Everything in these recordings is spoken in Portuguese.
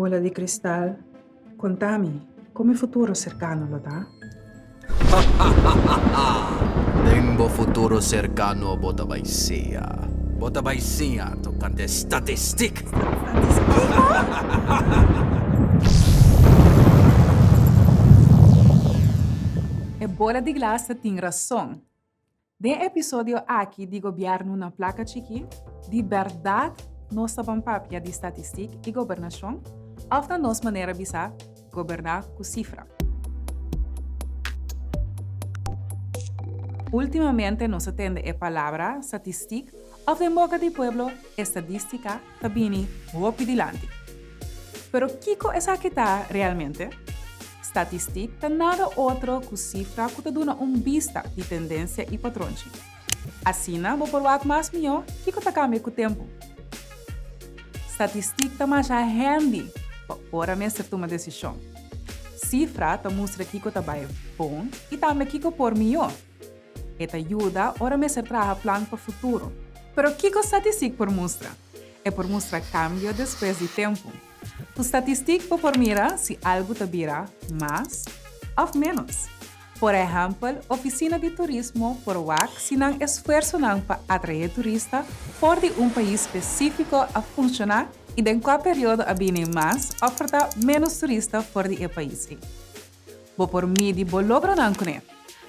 Bola di cristal, contami, come futuro cercano lo dà? Ningbo futuro cercano Botabaisia. Botabaisia tocante statistik. E bola de glaça tem razão. De episódio aqui de governo na placa chiqui, de verdade, nós sabemos papia de estatística e governação, ou da nossa maneira de governar com cifra. Ultimamente nos atende a palavra estatística, ou de boca de pueblo, estadística, também muito dilante. Pero Kiko é essa que está realmente? Statistica nada outro que cifra que te dá vista de tendência e patrões. Assim, vou provar mais melhor que te cambia com o tempo. Statistica mais é handy para mesmo tomar decisão. Cifra te mostra que te vai bom e também que por melhor. E te ajuda para mesmo trabalhar plano para o futuro. Pero que statistica por mostra? É por mostrar cambio depois de tempo. O estatístico por mira se algo te vira mais ou menos. Por exemplo, oficina de turismo por WAC se não esforço para atrair turista fora de país específico a funcionar e em qual período havia mais oferta menos turista fora de país. Por meio de logra não conhecer.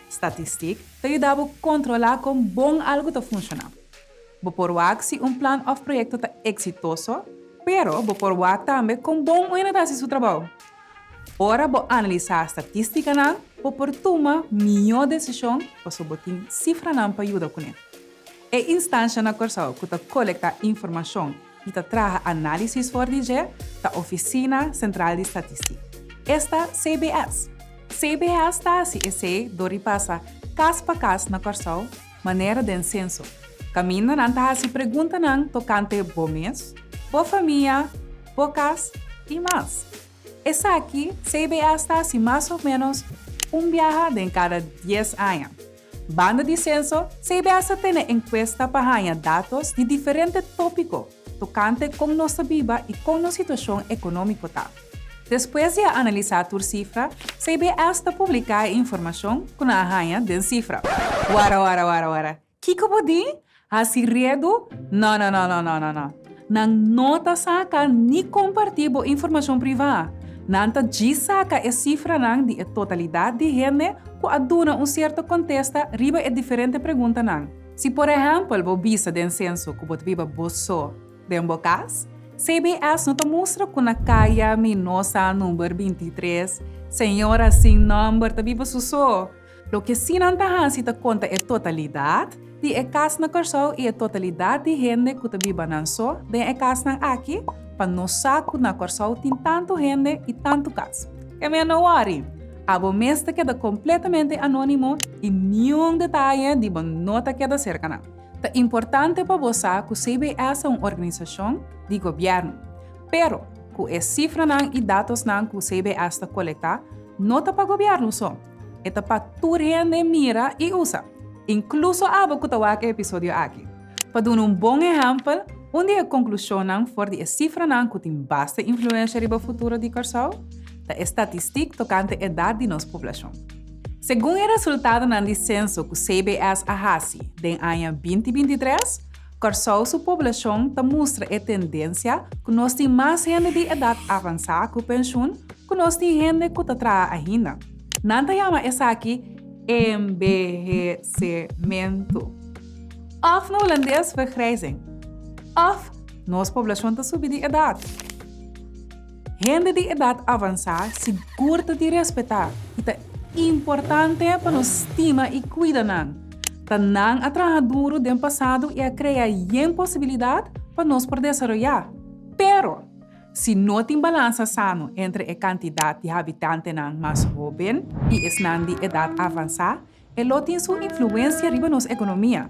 Estatística te ajuda a controlar como bom algo te funciona. Por WAC se plano ou projeto te exitoso, pero por WAC também com bom unidade seu trabalho. Ora, vou analisar a estatística não, por tomar melhor decisão, para botar cifra não para ajudar com ele. É instância na corção que te coleta informação e te traz análise fora da Oficina Central de Estatística. Esta CBS. CBS está assim, esse dori passa caso para caso na corção, maneira de censo. Caminha não está assim, pergunta não tocante bom mês, boa família, boa casa e mais. Essa aqui, CBS está assim mais ou menos viaje em cada 10 anos. Banda de censo, CBS tem encuesta para ganhar dados de diferentes tópicos, tocante com nossa vida e com nossa situação econômica. Depois de analisar a cifra, CBS publica informação com a ganha de cifra. Wara. Kiko podi? Assim redo? Não. Nang nota saca ni compartir informação privada. Nanta de saca a cifra nang de totalidade de gente que aduna certo contexto riba a diferente pergunta nang. Se por exemplo, vou visa den censo que bot viva bosso den bocas, CBS não te mostra que na caia minosa número 23, senhora sem número te viva susso. Lo que sim nanta hansi te conta a totalidade de casa na corção e a totalidade de gente que vive na só, de casa na aqui, para não saco na corção tem tanto gente e tanto casa. Que me não worry. Abo mestre queda completamente anônimo e nenhum detalhe de nota queda cercana. É importante para você que o CBS é uma organização de governo. Pero, que as cifras e dados que o CBS coleta, não é para o governo só. É para toda gente mira e usa. Incluso abo que tawa que episódio aqui. Para dar bom exemplo, onde a conclusão for de cifra que tem basta influência no futuro de Corsau, da estatística tocante a idade de nossa população. Segundo o resultado do censo que o CBS ahasi em ano 2023, Corsau sua população mostra a tendência que nós temos mais gente de idade avançada com pensão que nós temos gente que está ainda. Nanta chama essa aqui envelhecimento. Of no holandês vergrijzing. Of nossa população está subindo de idade. Gente de idade avançada segura de respeitar. E é importante para nós estima e cuidar. Tanang a trabalhar duro do passado e a criar possibilidade para nós poder desenvolver. Pero, se não tem balança sano entre a quantidade de habitantes mais jovem e os de idade avançada, ele tem sua influência sobre nossa economia.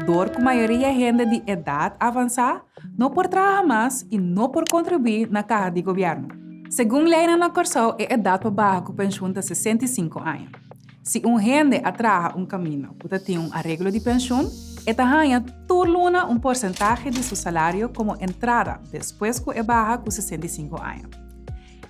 Dor que a maioria gente de idade avançada não por trabalhar mais e não por contribuir na carga de governo. Segundo a lei na Corsau, a idade para baixo com pensão de 65 anos. Se gente trabalha caminho que tem arreglo de pensão, esta ganha turluna porcentaje de seu salário como entrada depois que é baja com 65 anos.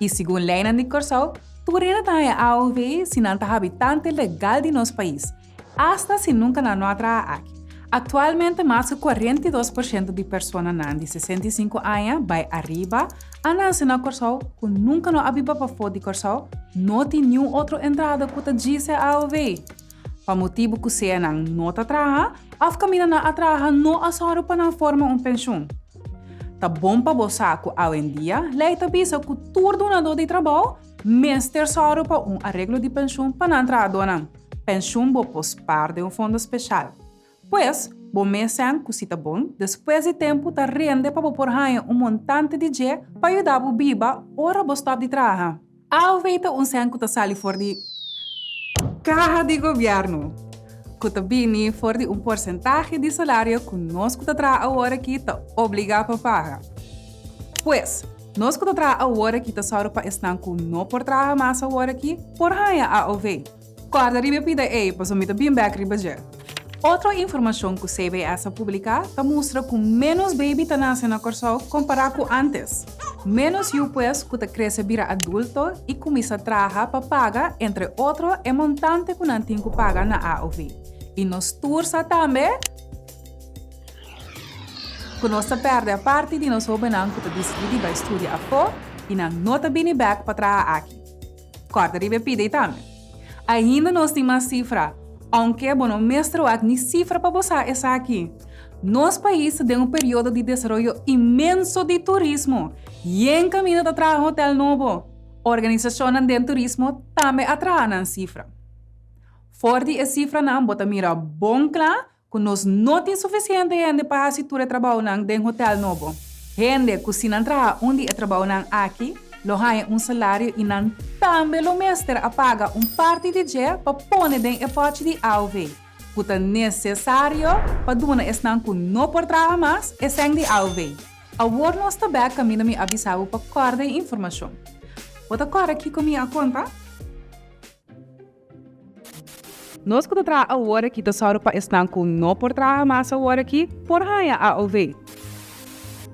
E segundo lei de Corsau, tu rena tayo AOV si nanta habitante legal de nosso país, hasta si nunca na notra aqui. Atualmente, mais de 42% de pessoas de 65 anos vai arriba a na Corsau, que nunca no abiba para fora de Corsau, não tem nenhum outro entrada que te diz AOV. Para motivo que você não trabalha, a família não trabalha não assoro para formar pensão. Tá bom para você que hoje em dia, lei te avisa que todo donador de trabalho mestre assoro para arreglo de pensão para não trabalhar. Pensão vou pospar de fundo especial. Pois, bom mês que se tá bom, depois de tempo tá rende para por ganhar montante de dinheiro para ajudar a biba ora bo stop de trabalho. Ao veita que tá sali for de caja de governo. Que tá bini for de porcentaje de salário que nós que tá trabalha agora aqui tá obrigado a pagar. Pois, nós que tá trabalha agora aqui tá só para estar com não por trabalhar mais agora aqui por ganhar a OV. Corda ribe pida para me tá bem back ribe já. Outra informação que o CBS publica mostra que menos baby está nascendo na Corsau comparado com antes. Menos depois que cresce vira adulto e começa a trabalhar para pagar, entre outros, é montante que não tem que pagar na AOV. E nos tursa também, que nós perde a parte de nosso benang que decide para estudar a fora e não está bem back para trabalhar aqui. Corta de bebida também. Ainda nós temos uma cifra. Aunque bueno mestre aqui ni cifra para você essa aqui. Nosso país tem período de desenvolvimento imenso de turismo e em caminho de trabalho hotel novo. Organizações de turismo também atraem cifra. Fora de cifra não bota mira bom claro que nós não tem suficiente gente para assistir trabalho em hotel novo. Gente que se não trabalha onde trabalho aqui lo ganha salário e não também o mestre a paga parte de dinheiro para pôr em hipótese de AOV. Que é necessário para donar estar com não por trabalhar mais e sem de AOV. Agora nós também caminhamos a avisar para corda de informação. Pode correr aqui com minha conta? Nós que trabalhamos agora aqui só para estar com não por trabalhar mais agora aqui por ganhar AOV.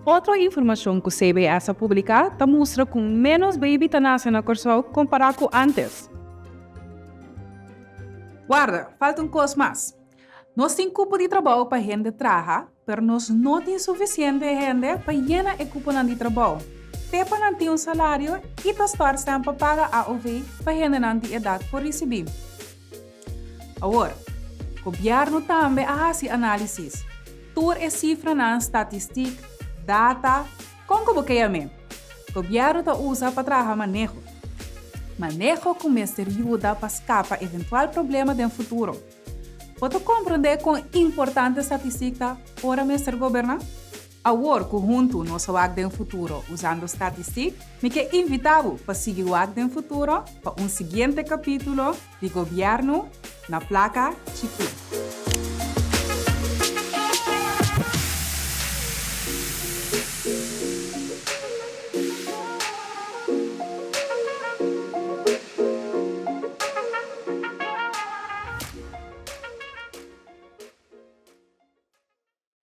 Outra informação que o CBS publica mostra que menos baby está nascendo na Corsau comparado com antes. Guarda, falta coisa mais. Nós temos cupo de trabalho para gente trabalhar, mas nós não temos suficiente gente para llenar o cupo de trabalho. Pepa não tem salário e está estar para pagar a OV para gente não ter idade por receber. Agora, o governo também faz análise. Toda a cifra na estatística data, como que é mesmo? O governo usa para trabalhar manejo. Manejo que mestre ajuda para escapar eventual problema no futuro. Pode compreender com importante estatística para mestre governo? Agora, conjunto nosso WAC no futuro usando estatística, me que invitado para seguir o WAC no futuro para seguinte capítulo de governo na placa Chico.